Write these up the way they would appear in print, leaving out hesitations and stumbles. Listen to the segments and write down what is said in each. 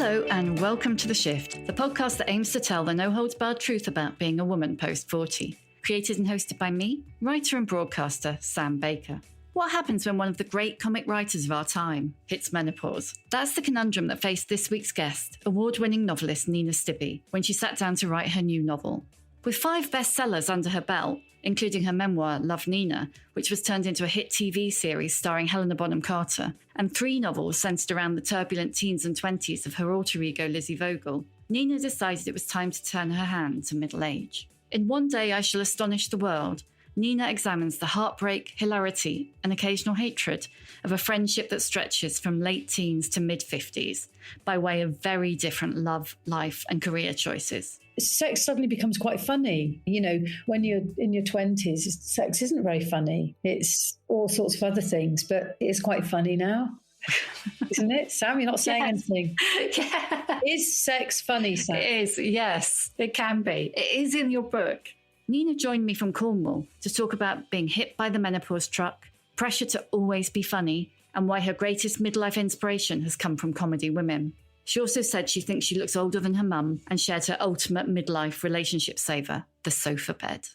Hello and welcome to The Shift, the podcast that aims to tell the no-holds-barred truth about being a woman post-40. Created and hosted by me, writer and broadcaster Sam Baker. What happens when one of the great comic writers of our time hits menopause? That's the conundrum that faced this week's guest, award-winning novelist Nina Stibbe, when she sat down to write her new novel. With 5 bestsellers under her belt, including her memoir, Love Nina, which was turned into a hit TV series starring Helena Bonham Carter, and 3 novels centered around the turbulent teens and 20s of her alter ego Lizzie Vogel, Nina decided it was time to turn her hand to middle age. In One Day I Shall Astonish the World, Nina examines the heartbreak, hilarity, and occasional hatred of a friendship that stretches from late teens to mid-50s by way of very different love, life, and career choices. Sex suddenly becomes quite funny. You know, when you're in your 20s, sex isn't very funny. It's all sorts of other things, but it's quite funny now. Isn't it? Sam, you're not saying anything. Yeah. Is sex funny, Sam? It is, yes. It can be. It is in your book. Nina joined me from Cornwall to talk about being hit by the menopause truck, pressure to always be funny, and why her greatest midlife inspiration has come from comedy women. She also said she thinks she looks older than her mum and shared her ultimate midlife relationship saver, the sofa bed.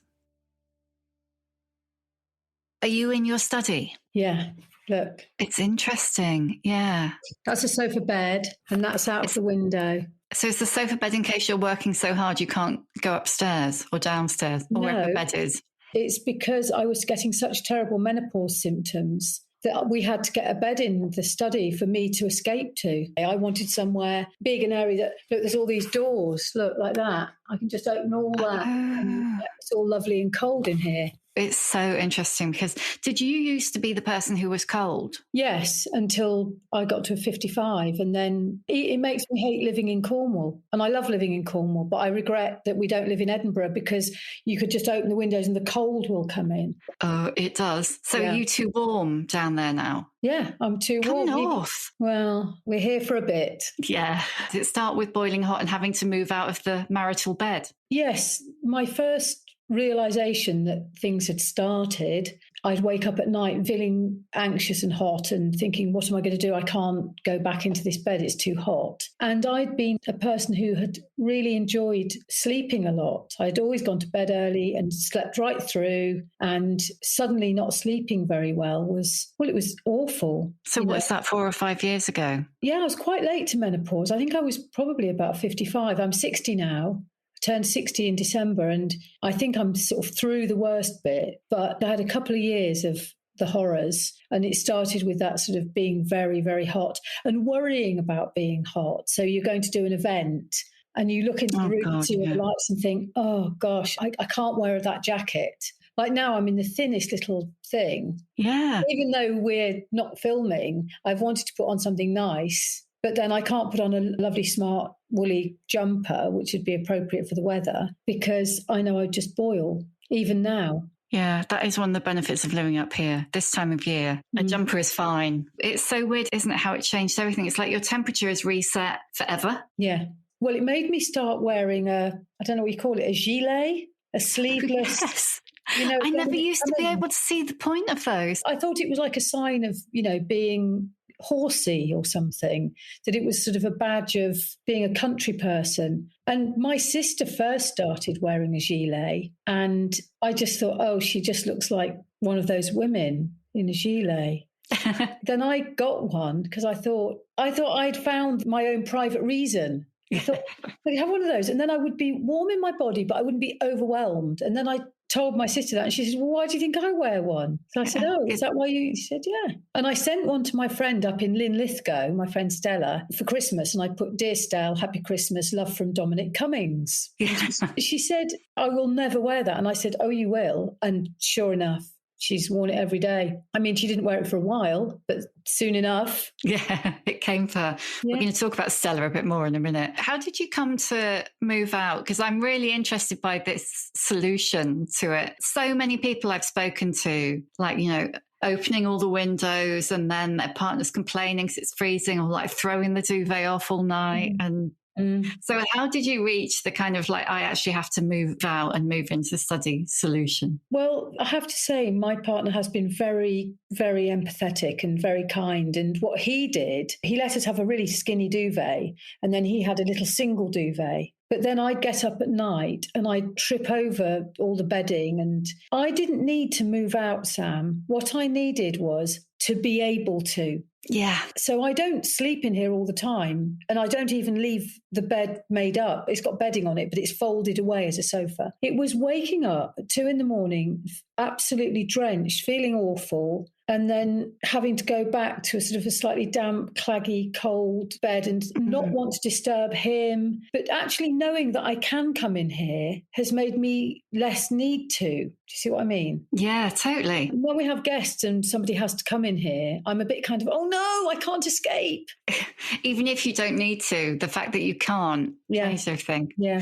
Are you in your study? Yeah, look. It's interesting, yeah. That's a sofa bed, and that's out of the window. So it's the sofa bed in case you're working so hard you can't go upstairs or downstairs or wherever the bed is? It's because I was getting such terrible menopause symptoms that we had to get a bed in the study for me to escape to. I wanted somewhere big, an area that, look, there's all these doors, look, like that. I can just open all that. And it's all lovely and cold in here. It's so interesting because did you used to be the person who was cold? Yes, until I got to 55. And then it makes me hate living in Cornwall. And I love living in Cornwall, but I regret that we don't live in Edinburgh because you could just open the windows and the cold will come in. Oh, it does. So Are you too warm down there now? Yeah, I'm too warm. Come north. Well, we're here for a bit. Yeah. Did it start with boiling hot and having to move out of the marital bed? Yes, my first realization that things had started, I'd wake up at night feeling anxious and hot and thinking, what am I going to do? I can't go back into this bed. It's too hot. And I'd been a person who had really enjoyed sleeping a lot. I'd always gone to bed early and slept right through, and suddenly not sleeping very well it was awful. So what's that, 4 or 5 years ago? Yeah, I was quite late to menopause. I think I was probably about 55. I'm 60 now. Turned 60 in December, and I think I'm sort of through the worst bit, but I had a couple of years of the horrors, and it started with that sort of being very, very hot and worrying about being hot. So you're going to do an event and you look into the room, see all the lights and think, oh gosh, I can't wear that jacket. Like now I'm in the thinnest little thing. Yeah. Even though we're not filming, I've wanted to put on something nice. But then I can't put on a lovely, smart, woolly jumper, which would be appropriate for the weather, because I know I'd just boil, even now. Yeah, that is one of the benefits of living up here this time of year. A jumper is fine. It's so weird, isn't it, how it changed everything? It's like your temperature is reset forever. Yeah. Well, it made me start wearing I don't know what you call it, a gilet, a sleeveless. Yes. You know, I never used to be able to see the point of those. I thought it was like a sign of, being horsey or something, that it was sort of a badge of being a country person. And my sister first started wearing a gilet, and I just thought, oh, she just looks like one of those women in a gilet. Then I got one because I thought I'd found my own private reason. I thought, I'd have one of those, and then I would be warm in my body, but I wouldn't be overwhelmed. And then I told my sister that, and she said, well, why do you think I wear one? So I said, oh, is that why you? She said, yeah. And I sent one to my friend up in Linlithgow, my friend Stella, for Christmas, and I put, dear Stell, happy Christmas, love from Dominic Cummings. She said, I will never wear that. And I said, oh, you will. And sure enough, she's worn it every day. I mean, she didn't wear it for a while, but soon enough. Yeah, it came for her. Yeah. We're going to talk about Stella a bit more in a minute. How did you come to move out? Because I'm really interested by this solution to it. So many people I've spoken to, like, opening all the windows and then their partner's complaining because it's freezing, or like throwing the duvet off all night. And So how did you reach the kind of like, I actually have to move out and move into study solution? Well, I have to say, my partner has been very, very empathetic and very kind. And what he did, he let us have a really skinny duvet, and then he had a little single duvet. But then I'd get up at night and I'd trip over all the bedding. And I didn't need to move out, Sam. What I needed was to be able to. Yeah. So I don't sleep in here all the time, and I don't even leave the bed made up. It's got bedding on it, but it's folded away as a sofa. It was waking up at 2 a.m, absolutely drenched, feeling awful, and then having to go back to a sort of a slightly damp, claggy, cold bed and not want to disturb him. But actually knowing that I can come in here has made me less need to. Do you see what I mean? Yeah, totally. When we have guests and somebody has to come in here, I'm a bit kind of, oh no, I can't escape. Even if you don't need to, the fact that you can't change everything. Yeah.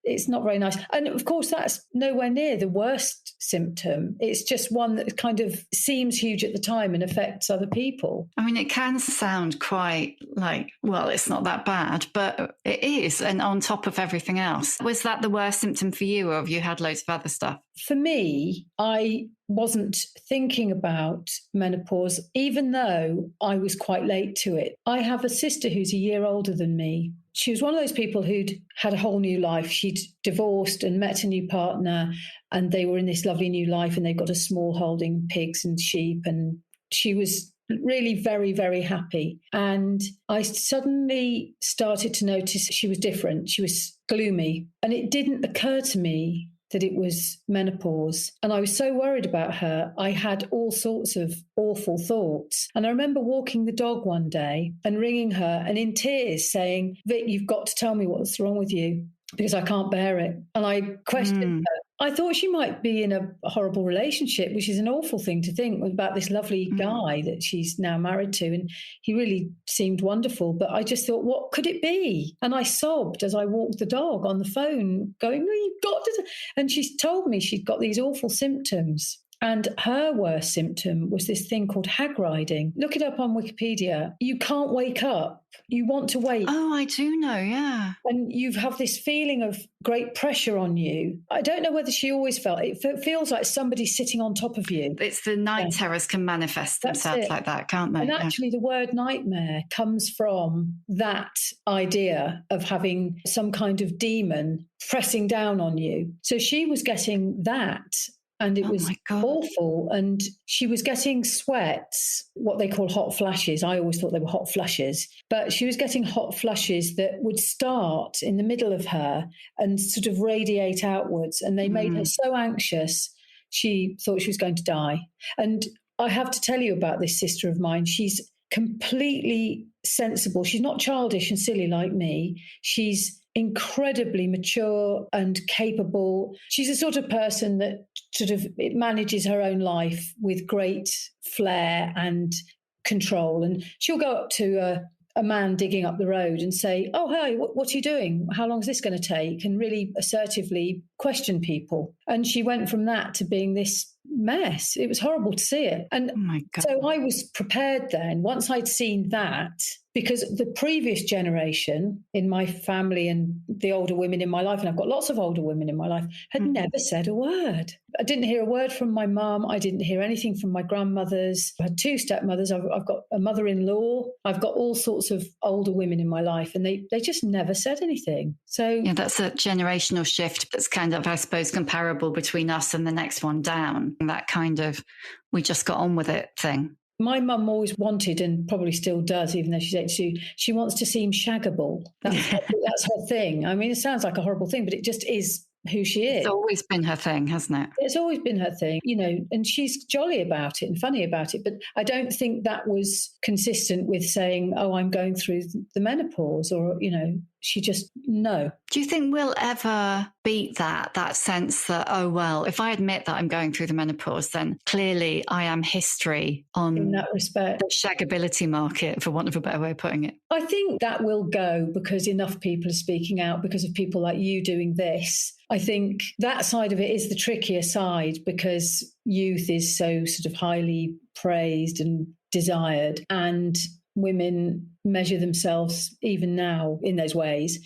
It's not very nice. And of course, that's nowhere near the worst symptom. It's just one that kind of seems huge at the time and affects other people. I mean, it can sound quite like, well, it's not that bad, but it is. And on top of everything else, was that the worst symptom for you, or have you had loads of other stuff? For me, I wasn't thinking about menopause, even though I was quite late to it. I have a sister who's a year older than me. She was one of those people who'd had a whole new life. She'd divorced and met a new partner, and they were in this lovely new life, and they got a small holding, pigs and sheep, and she was really very, very happy. And I suddenly started to notice she was different. She was gloomy, and it didn't occur to me that it was menopause. And I was so worried about her. I had all sorts of awful thoughts. And I remember walking the dog one day and ringing her and in tears saying, Vic, you've got to tell me what's wrong with you, because I can't bear it. And I questioned her. I thought she might be in a horrible relationship, which is an awful thing to think about this lovely guy that she's now married to. And he really seemed wonderful. But I just thought, what could it be? And I sobbed as I walked the dog on the phone going, no, you've got to. And she told me she'd got these awful symptoms. And her worst symptom was this thing called hag riding. Look it up on Wikipedia. You can't wake up. You want to wake. Oh, I do know, yeah. And you have this feeling of great pressure on you. I don't know whether she always felt it. It feels like somebody's sitting on top of you. It's the night terrors can manifest themselves like that, can't they? And actually the word nightmare comes from that idea of having some kind of demon pressing down on you. So she was getting that. And it was awful. And she was getting sweats, what they call hot flashes. I always thought they were hot flushes. But she was getting hot flushes that would start in the middle of her and sort of radiate outwards. And they made her so anxious, she thought she was going to die. And I have to tell you about this sister of mine. She's completely sensible. She's not childish and silly like me. She's incredibly mature and capable. She's the sort of person that sort of manages her own life with great flair and control. And she'll go up to a man digging up the road and say, oh, hey, what are you doing? How long is this going to take? And really assertively question people. And she went from that to being this mess. It was horrible to see it. And so I was prepared then, once I'd seen that, because the previous generation in my family and the older women in my life, and I've got lots of older women in my life, had never said a word. I didn't hear a word from my mum. I didn't hear anything from my grandmothers. I had 2 stepmothers. I've got a mother-in-law. I've got all sorts of older women in my life, and they just never said anything. So yeah, that's a generational shift that's kind of, I suppose, comparable between us and the next one down. That kind of, we just got on with it thing. My mum always wanted, and probably still does, even though she's 82, she wants to seem shaggable. That's her thing. I mean, it sounds like a horrible thing, but it just is who she is. It's always been her thing, hasn't it? It's always been her thing, you know, and she's jolly about it and funny about it. But I don't think that was consistent with saying, oh, I'm going through the menopause, or, you know, she just, no. Do you think we'll ever beat that sense that, oh, well, if I admit that I'm going through the menopause, then clearly I am history on in that respect, the shaggability market, for want of a better way of putting it? I think that will go because enough people are speaking out, because of people like you doing this. I think that side of it is the trickier side, because youth is so sort of highly praised and desired. And women measure themselves even now in those ways.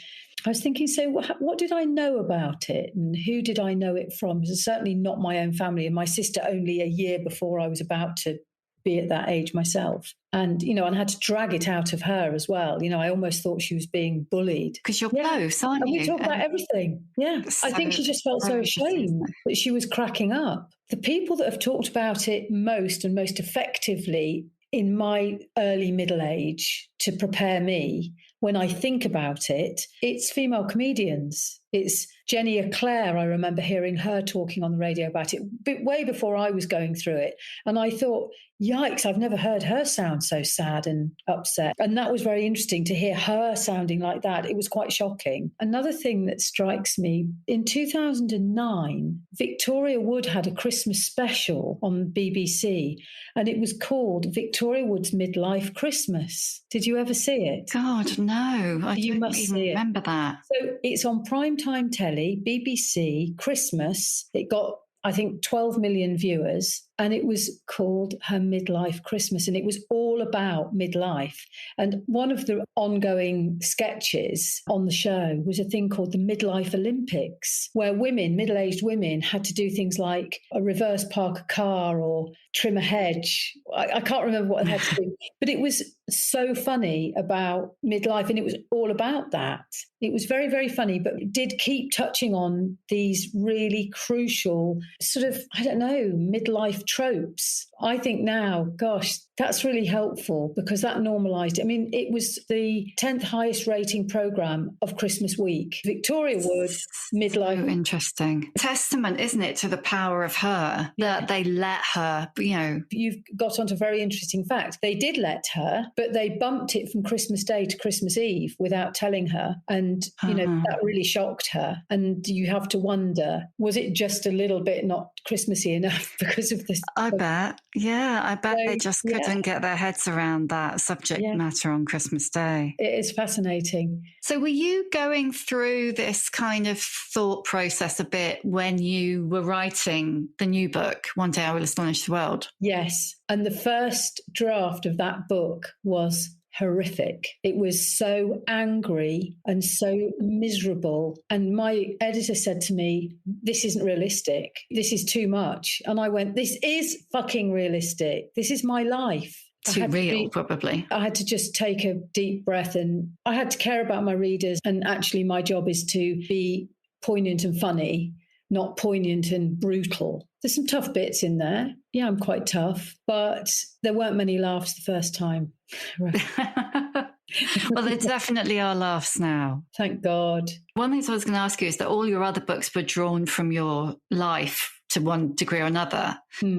I was thinking, so what did I know about it and who did I know it from? It was certainly not my own family, and my sister only a year before I was about to be at that age myself. And, and I had to drag it out of her as well. I almost thought she was being bullied. Because you're close, aren't and you? we talk about everything. Yeah. I think she just felt so ashamed that she was cracking up. The people that have talked about it most and most effectively in my early middle age to prepare me, when I think about it, it's female comedians. It's Jenny Eclair. I remember hearing her talking on the radio about it way before I was going through it. And I thought, yikes, I've never heard her sound so sad and upset. And that was very interesting to hear her sounding like that. It was quite shocking. Another thing that strikes me, in 2009, Victoria Wood had a Christmas special on BBC, and it was called Victoria Wood's Midlife Christmas. Did you ever see it? God, no. I don't even remember that. So it's on primetime telly, BBC, Christmas. It got, I think, 12 million viewers. And it was called Her Midlife Christmas. And it was all about midlife. And one of the ongoing sketches on the show was a thing called the Midlife Olympics, where women, middle-aged women, had to do things like a reverse park a car or trim a hedge. I can't remember what they had to do. But it was so funny about midlife. And it was all about that. It was very, very funny, but it did keep touching on these really crucial sort of, I don't know, midlife tropes. I think now, gosh, that's really helpful because that normalised it. I mean, it was the 10th highest rating programme of Christmas week. Victoria Wood, midlife. So interesting. Testament, isn't it, to the power of her that they let her, You've got onto a very interesting fact. They did let her, but they bumped it from Christmas Day to Christmas Eve without telling her. And, that really shocked her. And you have to wonder, was it just a little bit not Christmassy enough because of this? I bet. Yeah, I bet they just couldn't get their heads around that subject matter on Christmas Day. It is fascinating. So were you going through this kind of thought process a bit when you were writing the new book, One Day I Will Astonish the World? Yes. And the first draft of that book was horrific. It was so angry and so miserable. And my editor said to me, this isn't realistic. This is too much. And I went, this is fucking realistic. This is my life. Too real, probably. I had to just take a deep breath and I had to care about my readers. And actually my job is to be poignant and funny, not poignant and brutal. There's some tough bits in there. Yeah, I'm quite tough, but there weren't many laughs the first time. Well, there definitely are laughs now. Thank God. One thing I was going to ask you is that all your other books were drawn from your life to one degree or another.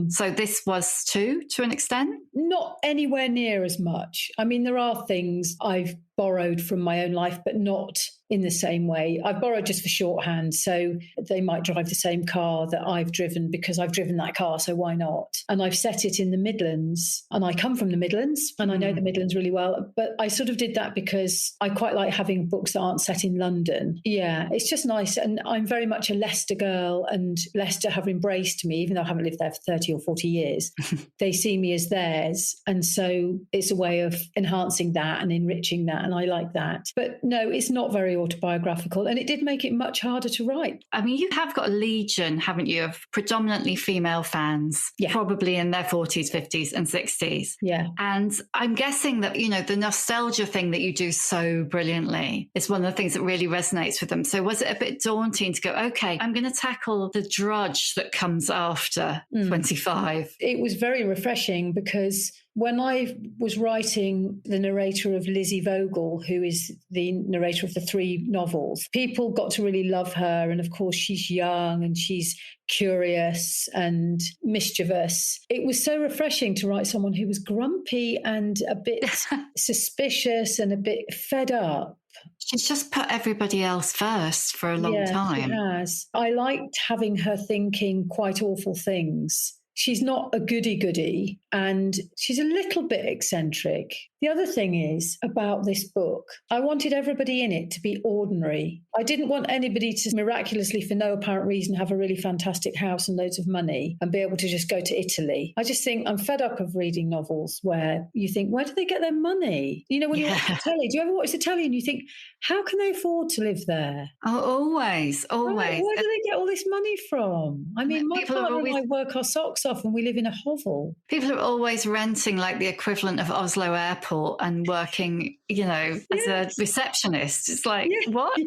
So this was too, to an extent? Not anywhere near as much. I mean, there are things I've borrowed from my own life, but not in the same way. I've borrowed just for shorthand. So they might drive the same car that I've driven because I've driven that car. So why not? And I've set it in the Midlands, and I come from the Midlands and I know the Midlands really well. But I sort of did that because I quite like having books that aren't set in London. Yeah, it's just nice. And I'm very much a Leicester girl, and Leicester have embraced me, even though I haven't lived there for 30 or 40 years. They see me as theirs. And so it's a way of enhancing that and enriching that. And I like that. But no, it's not very autobiographical. And it did make it much harder to write. I mean, you have got a legion, haven't you, of predominantly female fans, probably in their 40s, 50s and 60s. Yeah. And I'm guessing that, the nostalgia thing that you do so brilliantly is one of the things that really resonates with them. So was it a bit daunting to go, okay, I'm going to tackle the drudge that comes after 25? It was very refreshing because when I was writing the narrator of Lizzie Vogel, who is the narrator of the 3 novels, people got to really love her. And of course, she's young and she's curious and mischievous. It was so refreshing to write someone who was grumpy and a bit suspicious and a bit fed up. She's just put everybody else first for a long time. She has. I liked having her thinking quite awful things. She's not a goody-goody and she's a little bit eccentric. The other thing is about this book, I wanted everybody in it to be ordinary. I didn't want anybody to miraculously, for no apparent reason, have a really fantastic house and loads of money and be able to just go to Italy. I just think I'm fed up of reading novels where you think, where do they get their money? You know, when you watch the telly, do you ever watch the telly and you think, how can they afford to live there? Oh, always. Right, where do they get all this money from? I mean, my partner and I work our socks off and we live in a hovel. People are always renting like the equivalent of Oslo Airport and working, you know, as a receptionist. It's like, what?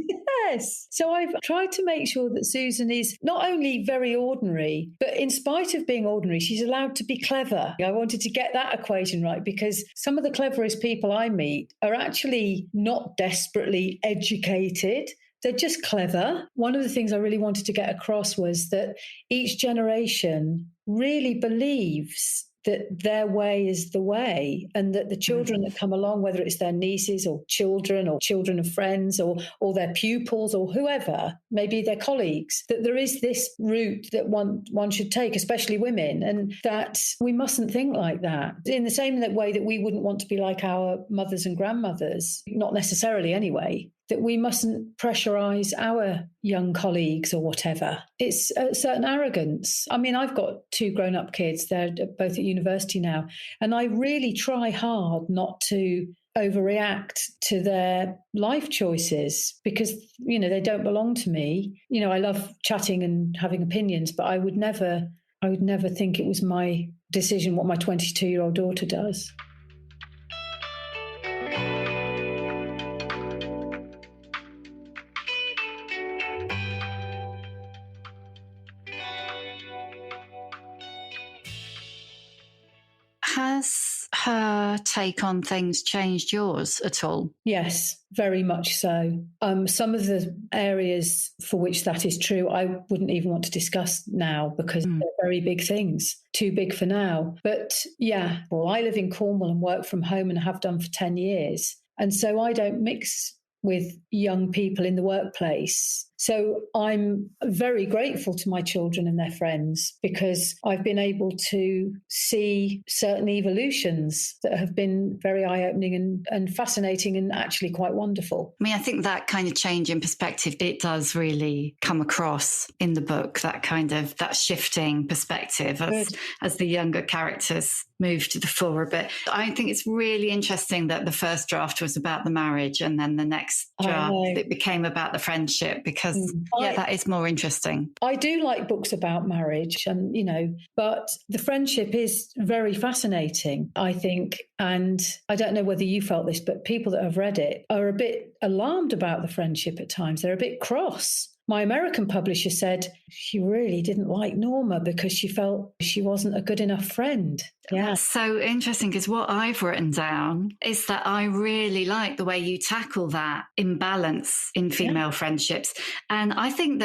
Yes. So I've tried to make sure that Susan is not only very ordinary, but in spite of being ordinary, she's allowed to be clever. I wanted to get that equation right because some of the cleverest people I meet are actually not desperately educated. They're just clever. One of the things I really wanted to get across was that each generation really believes that their way is the way, and that the children that come along, whether it's their nieces or children of friends or their pupils or whoever, maybe their colleagues, that there is this route that one should take, especially women, and that we mustn't think like that. In the same way that we wouldn't want to be like our mothers and grandmothers, not necessarily anyway, that we mustn't pressurize our young colleagues or whatever. It's a certain arrogance. I mean, I've got 2 grown-up kids. They're both at university now. And I really try hard not to overreact to their life choices because, you know, they don't belong to me. You know, I love chatting and having opinions, but I would never think it was my decision what my 22-year-old daughter does. Has her take on things changed yours at all? Yes, very much so. Some of the areas for which that is true, I wouldn't even want to discuss now because they're very big things, too big for now. But yeah, well, I live in Cornwall and work from home and have done for 10 years. And so I don't mix with young people in the workplace. So I'm very grateful to my children and their friends because I've been able to see certain evolutions that have been very eye-opening and fascinating and actually quite wonderful. I mean, I think that kind of change in perspective, it does really come across in the book, that shifting perspective as the younger characters move to the fore a bit. I think it's really interesting that the first draft was about the marriage and then the next draft, it became about the friendship because that is more interesting. I do like books about marriage and, you know, but the friendship is very fascinating, I think. And I don't know whether you felt this, but people that have read it are a bit alarmed about the friendship at times. They're a bit cross. My American publisher said she really didn't like Norma because she felt she wasn't a good enough friend. Yeah. That's so interesting because what I've written down is that I really like the way you tackle that imbalance in female friendships. And I think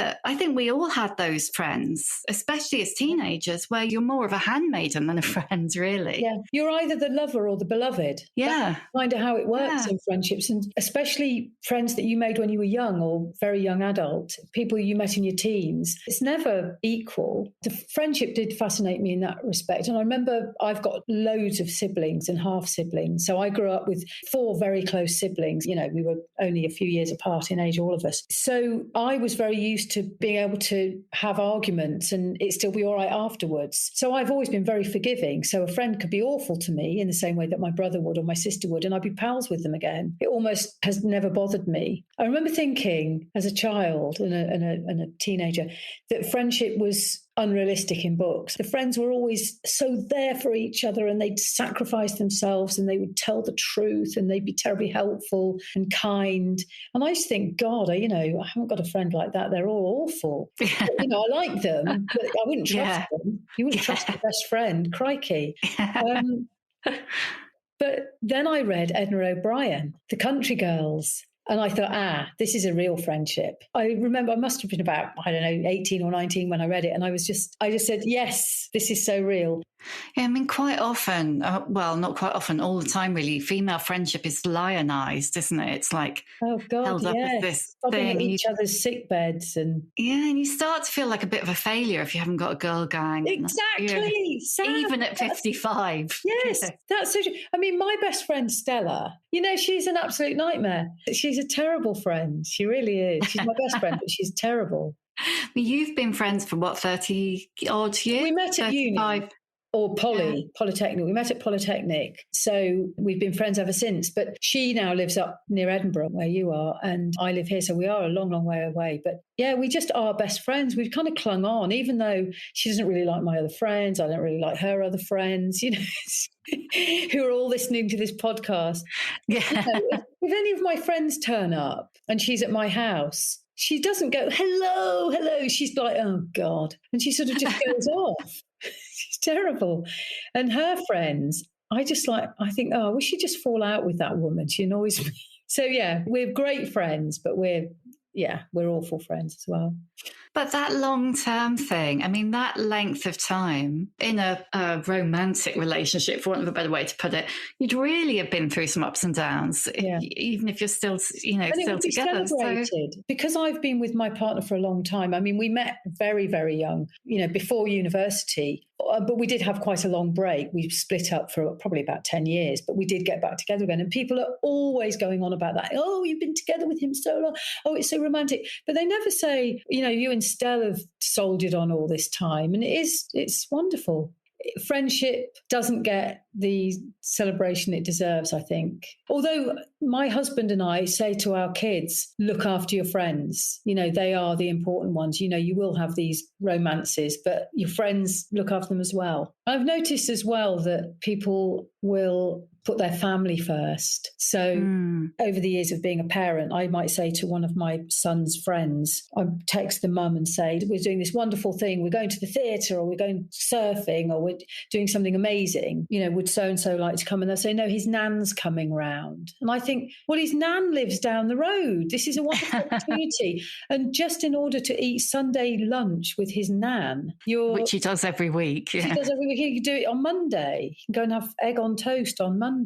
we all had those friends, especially as teenagers, where you're more of a handmaiden than a friend, really. Yeah. You're either the lover or the beloved. Yeah. That's kind of how it works in friendships, and especially friends that you made when you were young or very young adult, people you met in your teens. It's never equal. The friendship did fascinate me in that respect. And I remember I've got loads of siblings and half siblings. So I grew up with 4 very close siblings. You know, we were only a few years apart in age, all of us. So I was very used to being able to have arguments and it still be all right afterwards. So I've always been very forgiving. So a friend could be awful to me in the same way that my brother would or my sister would, and I'd be pals with them again. It almost has never bothered me. I remember thinking as a child and a teenager that friendship was unrealistic in books. The friends were always so there for each other and they'd sacrifice themselves and they would tell the truth and they'd be terribly helpful and kind. And I just think, God, I haven't got a friend like that. They're all awful. But, I like them, but I wouldn't trust them. You wouldn't trust your best friend. Crikey. But then I read Edna O'Brien, The Country Girls. And I thought, this is a real friendship. I remember I must have been about, 18 or 19 when I read it. And I just said, yes, this is so real. Yeah, I mean, quite often, well, not quite often, all the time, really, female friendship is lionized, isn't it? It's like Oh God, held up as yes. this Bobbing at thing. And each other's sick beds and yeah, and you start to feel like a bit of a failure if you haven't got a girl gang. exactly, Sam. Even at 55. Yes, that's so true. I mean, my best friend Stella, she's an absolute nightmare. She's a terrible friend. She really is. She's my best friend, but she's terrible. You've been friends for what, 30 odd years? We met at 35? uni. Or Polytechnic. We met at Polytechnic. So we've been friends ever since. But she now lives up near Edinburgh, where you are, and I live here. So we are a long, long way away. But yeah, we just are best friends. We've kind of clung on, even though she doesn't really like my other friends. I don't really like her other friends, who are all listening to this podcast. Yeah. If any of my friends turn up and she's at my house, she doesn't go, hello, hello. She's like, oh, God. And she sort of just goes off. She's terrible. And her friends, I think, oh, we should just fall out with that woman. She annoys me. So, yeah, we're great friends, but we're awful friends as well. But that long-term thing, I mean, that length of time in a romantic relationship, for want of a better way to put it, you'd really have been through some ups and downs, even if you're still, and still it would be together. Celebrated. Because I've been with my partner for a long time. I mean, we met very, very young, before university. But we did have quite a long break. We split up for probably about 10 years, but we did get back together again. And people are always going on about that. Oh, you've been together with him so long. Oh, it's so romantic. But they never say, you and Stella have soldiered on all this time. And it's wonderful. Friendship doesn't get the celebration it deserves, I think. Although my husband and I say to our kids, look after your friends. They are the important ones. You will have these romances, but your friends, look after them as well. I've noticed as well that people will put their family first. So over the years of being a parent, I might say to one of my son's friends, I text the mum and say, we're doing this wonderful thing. We're going to the theatre, or we're going surfing, or we're doing something amazing. Would so-and-so like to come? And they'll say, no, his nan's coming round. And I think, well, his nan lives down the road. This is a wonderful opportunity. And just in order to eat Sunday lunch with his nan, which he does every week. Yeah. He does every week. He can do it on Monday. He can go and have egg on toast on Monday.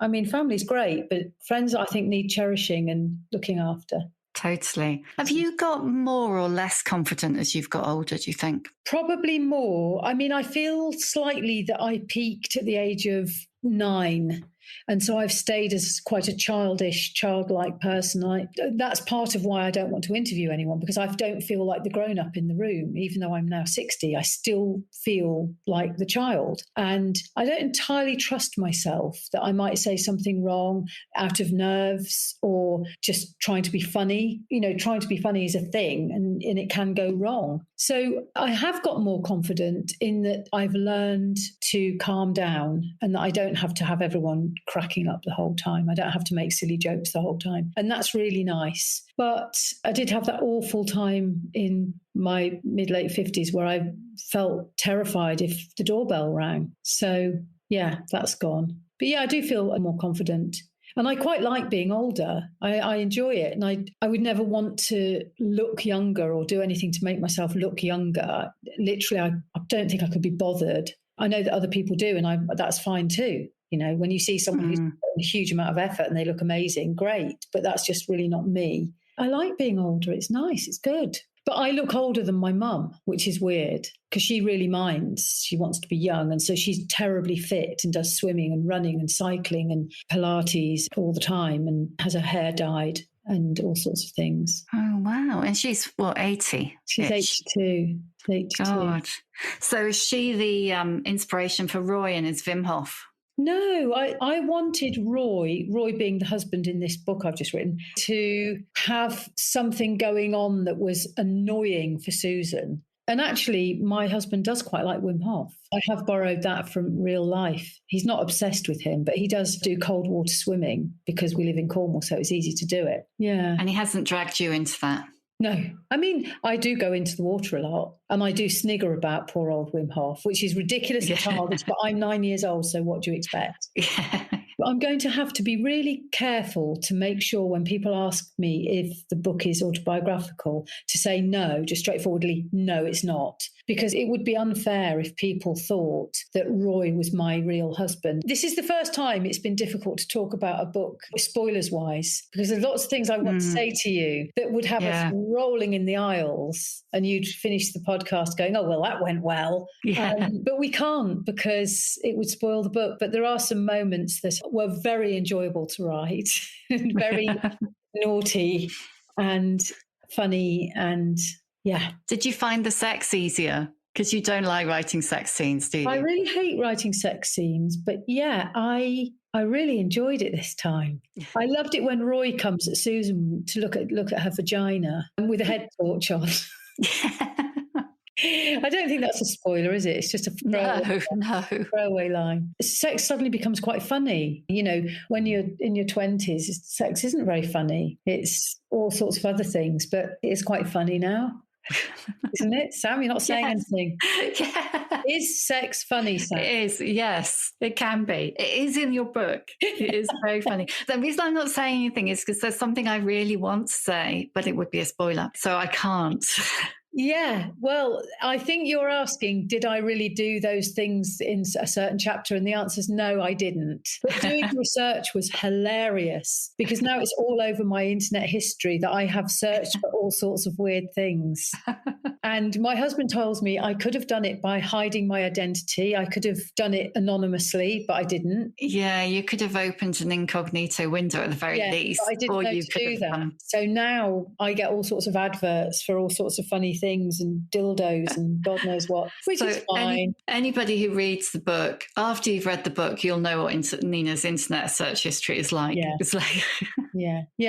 I mean, family's great, but friends, I think, need cherishing and looking after. Totally. Have you got more or less confident as you've got older, do you think? Probably more. I mean, I feel slightly that I peaked at the age of 9. And so I've stayed as quite a childlike person. That's part of why I don't want to interview anyone, because I don't feel like the grown-up in the room. Even though I'm now 60, I still feel like the child. And I don't entirely trust myself that I might say something wrong out of nerves or just trying to be funny. Trying to be funny is a thing, and it can go wrong. So I have got more confident in that I've learned to calm down, and that I don't have to have everyone cracking up the whole time. I don't have to make silly jokes the whole time. And that's really nice. But I did have that awful time in my mid-late 50s where I felt terrified if the doorbell rang. So, yeah, that's gone. But yeah, I do feel more confident. And I quite like being older. I enjoy it. And I would never want to look younger or do anything to make myself look younger. Literally, I don't think I could be bothered. I know that other people do, and that's fine too. When you see someone who's put a huge amount of effort and they look amazing, great. But that's just really not me. I like being older. It's nice. It's good. But I look older than my mum, which is weird because she really minds. She wants to be young. And so she's terribly fit and does swimming and running and cycling and Pilates all the time and has her hair dyed and all sorts of things. Oh, wow. And she's, 80? She's 82. 82. God. So is she the inspiration for Roy and his Wim Hof? No, I wanted Roy being the husband in this book I've just written, to have something going on that was annoying for Susan. And actually, my husband does quite like Wim Hof. I have borrowed that from real life. He's not obsessed with him, but he does do cold water swimming because we live in Cornwall, so it's easy to do it. Yeah. And he hasn't dragged you into that? No. I mean, I do go into the water a lot and I do snigger about poor old Wim Hof, which is ridiculous and childish, but I'm 9 years old, so what do you expect? Yeah. I'm going to have to be really careful to make sure when people ask me if the book is autobiographical to say no, just straightforwardly, no, it's not. Because it would be unfair if people thought that Roy was my real husband. This is the first time it's been difficult to talk about a book, spoilers wise, because there's lots of things I want to say to you that would have us rolling in the aisles and you'd finish the podcast going, oh, well, that went well. Yeah. But we can't because it would spoil the book. But there are some moments that were very enjoyable to write, very naughty and funny and yeah. Did you find the sex easier? Because you don't like writing sex scenes, do you? I really hate writing sex scenes, but yeah, I really enjoyed it this time. I loved it when Roy comes at Susan to look at her vagina with a head torch on. I don't think that's a spoiler, is it? It's just a throwaway line. Sex suddenly becomes quite funny. You know, when you're in your 20s, sex isn't very funny. It's all sorts of other things, but it's quite funny now. Isn't it? Sam, you're not saying anything. Yeah. Is sex funny, Sam? It is, yes. It can be. It is in your book. It is very funny. The reason I'm not saying anything is because there's something I really want to say, but it would be a spoiler. So I can't. Yeah, well, I think you're asking, did I really do those things in a certain chapter? And the answer is no, I didn't. But doing research was hilarious because now it's all over my internet history that I have searched for all sorts of weird things. And my husband tells me I could have done it by hiding my identity. I could have done it anonymously, but I didn't. Yeah, you could have opened an incognito window at the very least. But I didn't know to do that. So now I get all sorts of adverts for all sorts of funny things and dildos and God knows what, which is fine. Anybody who reads the book, after you've read the book, you'll know what Nina's internet search history is like. Yeah. It's like...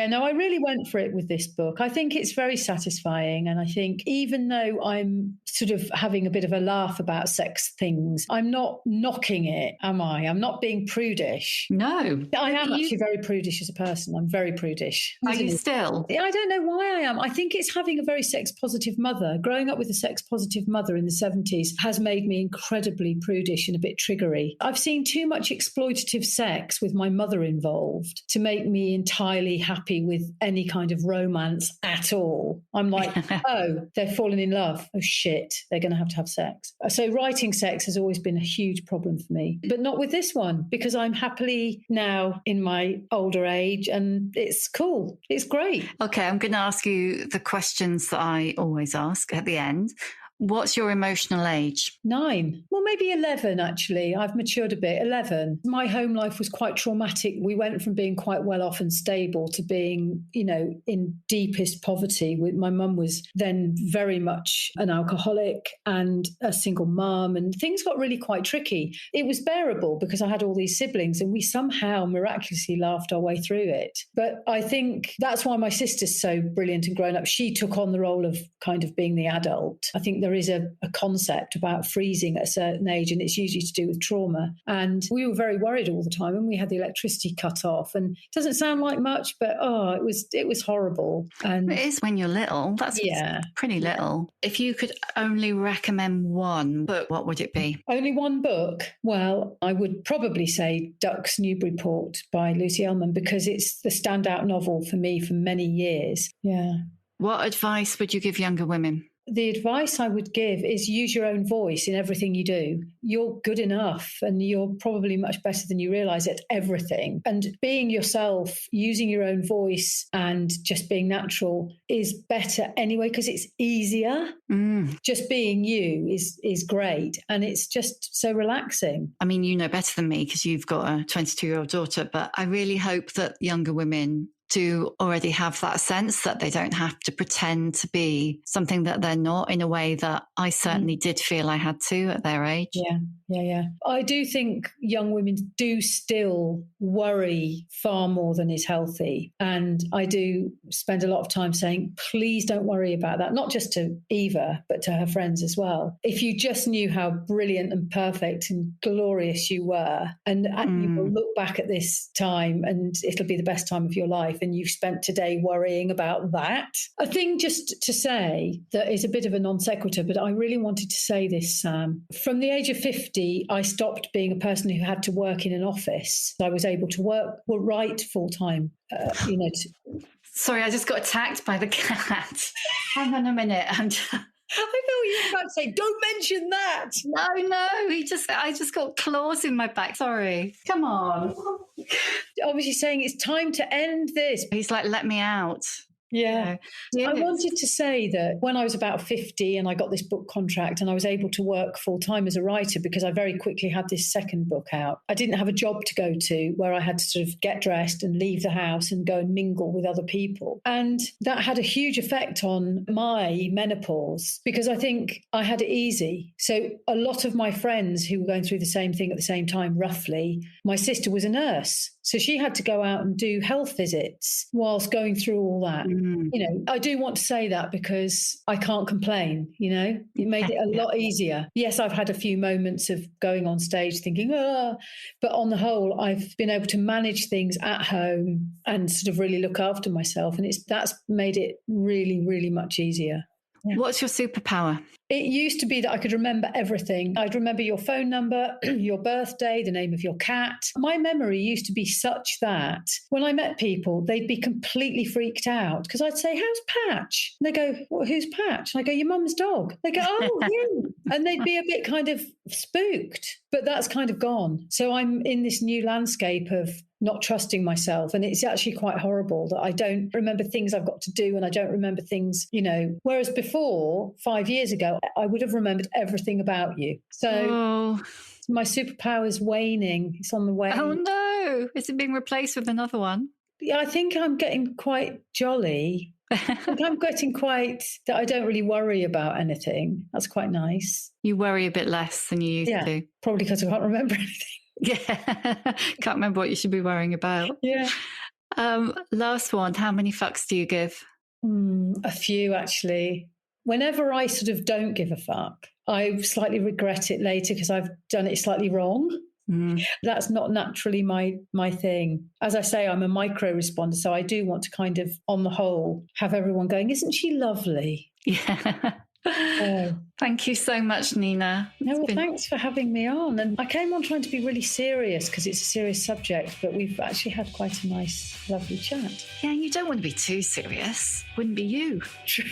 No, I really went for it with this book. I think it's very satisfying. And I think even though I'm sort of having a bit of a laugh about sex things, I'm not knocking it, am I? I'm not being prudish. No. I am actually very prudish as a person. I'm very prudish. Are you still? I don't know why I am. I think it's having a very sex positive mother. Growing up with a sex positive mother in the 70s has made me incredibly prudish and a bit triggery. I've seen too much exploitative sex with my mother involved to make me entirely happy with any kind of romance at all. I'm like, oh, they've fallen in love. Oh, shit, they're going to have sex. So writing sex has always been a huge problem for me, but not with this one because I'm happily now in my older age and it's cool. It's great. Okay, I'm going to ask you the questions that I always ask at the end. What's your emotional age? 9. Well, maybe 11, actually. I've matured a bit. 11. My home life was quite traumatic. We went from being quite well off and stable to being, in deepest poverty. My mum was then very much an alcoholic and a single mum, and things got really quite tricky. It was bearable because I had all these siblings and we somehow miraculously laughed our way through it. But I think that's why my sister's so brilliant and grown up. She took on the role of kind of being the adult. I think there is a concept about freezing at a certain age, and it's usually to do with trauma. And we were very worried all the time, and we had the electricity cut off. And it doesn't sound like much, but it was horrible. And it is when you're little. That's pretty little. If you could only recommend one book, what would it be? Only one book? Well, I would probably say Ducks Newburyport by Lucy Ellmann because it's the standout novel for me for many years. Yeah. What advice would you give younger women? The advice I would give is use your own voice in everything you do. You're good enough and you're probably much better than you realise at everything. And being yourself, using your own voice and just being natural is better anyway because it's easier. Just being you is great and it's just so relaxing. I mean, you know better than me because you've got a 22-year-old daughter, but I really hope that younger women do already have that sense that they don't have to pretend to be something that they're not in a way that I certainly did feel I had to at their age. Yeah. I do think young women do still worry far more than is healthy. And I do spend a lot of time saying, please don't worry about that. Not just to Eva, but to her friends as well. If you just knew how brilliant and perfect and glorious you were, and you will look back at this time and it'll be the best time of your life. life and you've spent today worrying about that. A thing just to say that is a bit of a non sequitur, but I really wanted to say this, Sam. From the age of 50, I stopped being a person who had to work in an office. I was able to write full time, Sorry, I just got attacked by the cat. Hang on a minute. I thought you were about to say, don't mention that. No, I just got claws in my back. Sorry. Come on. Obviously saying it's time to end this. He's like, let me out. Yeah. Yes. I wanted to say that when I was about 50 and I got this book contract and I was able to work full time as a writer because I very quickly had this second book out. I didn't have a job to go to where I had to sort of get dressed and leave the house and go and mingle with other people. And that had a huge effect on my menopause because I think I had it easy. So a lot of my friends who were going through the same thing at the same time, roughly, my sister was a nurse. So she had to go out and do health visits whilst going through all that. I do want to say that because I can't complain, it made it a lot easier. Yes, I've had a few moments of going on stage thinking, but on the whole, I've been able to manage things at home and sort of really look after myself. And that's made it really, really much easier. Yeah. What's your superpower? It used to be that I could remember everything. I'd remember your phone number, your birthday, the name of your cat. My memory used to be such that when I met people, they'd be completely freaked out because I'd say, how's Patch? And they go, well, who's Patch? And I go, your mum's dog. They go, oh, you. And they'd be a bit kind of spooked, but that's kind of gone. So I'm in this new landscape of not trusting myself. And it's actually quite horrible that I don't remember things I've got to do and I don't remember things, whereas before, 5 years ago, I would have remembered everything about you. So my superpower is waning. It's on the way. Oh, no. Is it being replaced with another one? Yeah, I think I'm getting quite jolly. I'm getting quite that I don't really worry about anything. That's quite nice. You worry a bit less than you used to. Probably because I can't remember anything. Yeah. Can't remember what you should be worrying about. Yeah. Last one. How many fucks do you give? A few, actually. Whenever I sort of don't give a fuck, I slightly regret it later because I've done it slightly wrong. That's not naturally my thing. As I say, I'm a micro responder, so I do want to kind of, on the whole, have everyone going, isn't she lovely? Yeah. Thank you so much, Nina. Thanks for having me on. And I came on trying to be really serious because it's a serious subject, but we've actually had quite a nice, lovely chat. Yeah, you don't want to be too serious. Wouldn't be you. True.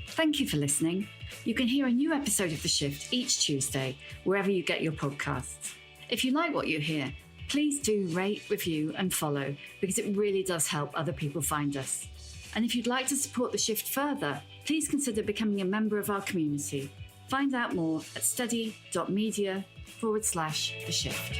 Thank you for listening. You can hear a new episode of The Shift each Tuesday, wherever you get your podcasts. If you like what you hear, please do rate, review, and follow because it really does help other people find us. And if you'd like to support The Shift further, please consider becoming a member of our community. Find out more at study.media/The Shift.